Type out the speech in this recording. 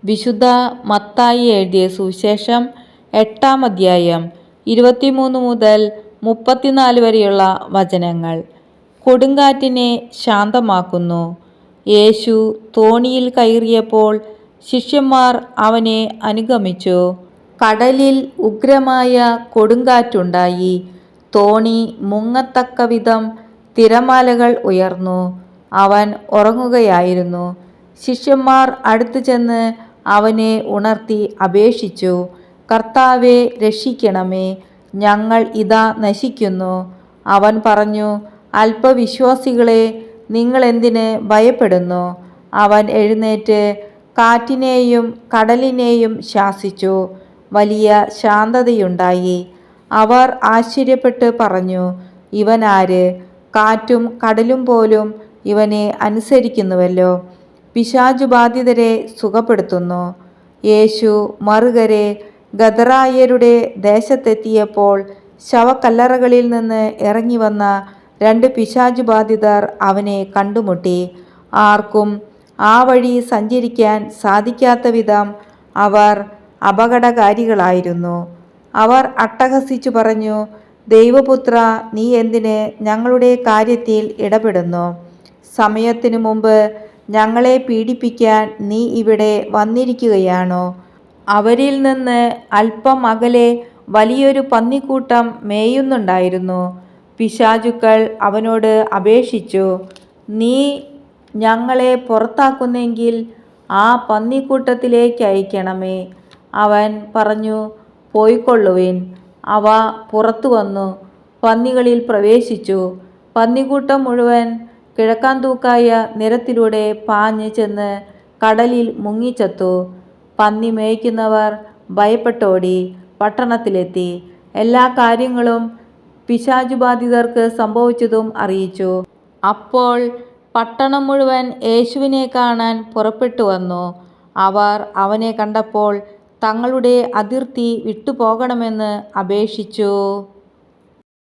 വിശുദ്ധ മത്തായി എഴുതിയ സുവിശേഷം 8-ാം അധ്യായം 23 മുതൽ 34 വരെയുള്ള വചനങ്ങൾ. കൊടുങ്കാറ്റിനെ ശാന്തമാക്കുന്നു. യേശു തോണിയിൽ കയറിയപ്പോൾ ശിഷ്യന്മാർ അവനെ അനുഗമിച്ചു. കടലിൽ ഉഗ്രമായ കൊടുങ്കാറ്റുണ്ടായി. തോണി മുങ്ങത്തക്കവിധം തിരമാലകൾ ഉയർന്നു. അവൻ ഉറങ്ങുകയായിരുന്നു. ശിഷ്യന്മാർ അടുത്തു ചെന്ന് അവനെ ഉണർത്തി അപേക്ഷിച്ചു, "കർത്താവേ, രക്ഷിക്കണമേ, ഞങ്ങൾ ഇതാ നശിക്കുന്നു." അവൻ പറഞ്ഞു, "അല്പവിശ്വാസികളെ, നിങ്ങൾ എന്തിന് ഭയപ്പെടുന്നു?" അവൻ എഴുന്നേറ്റ് കാറ്റിനെയും കടലിനെയും ശാസിച്ചു. വലിയ ശാന്തതയുണ്ടായി. അവർ ആശ്ചര്യപ്പെട്ട് പറഞ്ഞു, "ഇവൻ ആര്? കാറ്റും കടലും പോലും ഇവനെ അനുസരിക്കുന്നുവല്ലോ." പിശാചുബാധിതരെ സുഖപ്പെടുത്തുന്നു. യേശു മറുകരെ ഗദറായരുടെ ദേശത്തെത്തിയപ്പോൾ ശവക്കല്ലറകളിൽ നിന്ന് ഇറങ്ങിവന്ന 2 പിശാചുബാധിതർ അവനെ കണ്ടുമുട്ടി. ആർക്കും ആ വഴി സഞ്ചരിക്കാൻ സാധിക്കാത്ത വിധം അവർ അപകടകാരികളായിരുന്നു. അവർ അട്ടഹസിച്ചു പറഞ്ഞു, "ദൈവപുത്ര, നീ എന്തിന് ഞങ്ങളുടെ കാര്യത്തിൽ ഇടപെടുന്നു? സമയത്തിനു മുമ്പ് ഞങ്ങളെ പീഡിപ്പിക്കാൻ നീ ഇവിടെ വന്നിരിക്കുകയാണോ?" അവരിൽ നിന്ന് അല്പം അകലെ വലിയൊരു പന്നിക്കൂട്ടം മേയുന്നുണ്ടായിരുന്നു. പിശാചുക്കൾ അവനോട് അപേക്ഷിച്ചു, "നീ ഞങ്ങളെ പുറത്താക്കുന്നെങ്കിൽ ആ പന്നിക്കൂട്ടത്തിലേക്കയക്കണമേ." അവൻ പറഞ്ഞു, "പോയിക്കൊള്ളുവിൻ." അവ പുറത്തു വന്നു പന്നികളിൽ പ്രവേശിച്ചു. പന്നിക്കൂട്ടം മുഴുവൻ കിഴക്കാന്തൂക്കായ നിലത്തിലൂടെ പാഞ്ഞ് ചെന്ന് കടലിൽ മുങ്ങിച്ചത്തു. പന്നി മേയ്ക്കുന്നവർ ഭയപ്പെട്ടോടി പട്ടണത്തിലെത്തി എല്ലാ കാര്യങ്ങളും പിശാചുബാധിതർക്ക് സംഭവിച്ചതും അറിയിച്ചു. അപ്പോൾ പട്ടണം മുഴുവൻ യേശുവിനെ കാണാൻ പുറപ്പെട്ടു വന്നു. അവർ അവനെ കണ്ടപ്പോൾ തങ്ങളുടെ അതിർത്തി വിട്ടുപോകണമെന്ന് അപേക്ഷിച്ചു.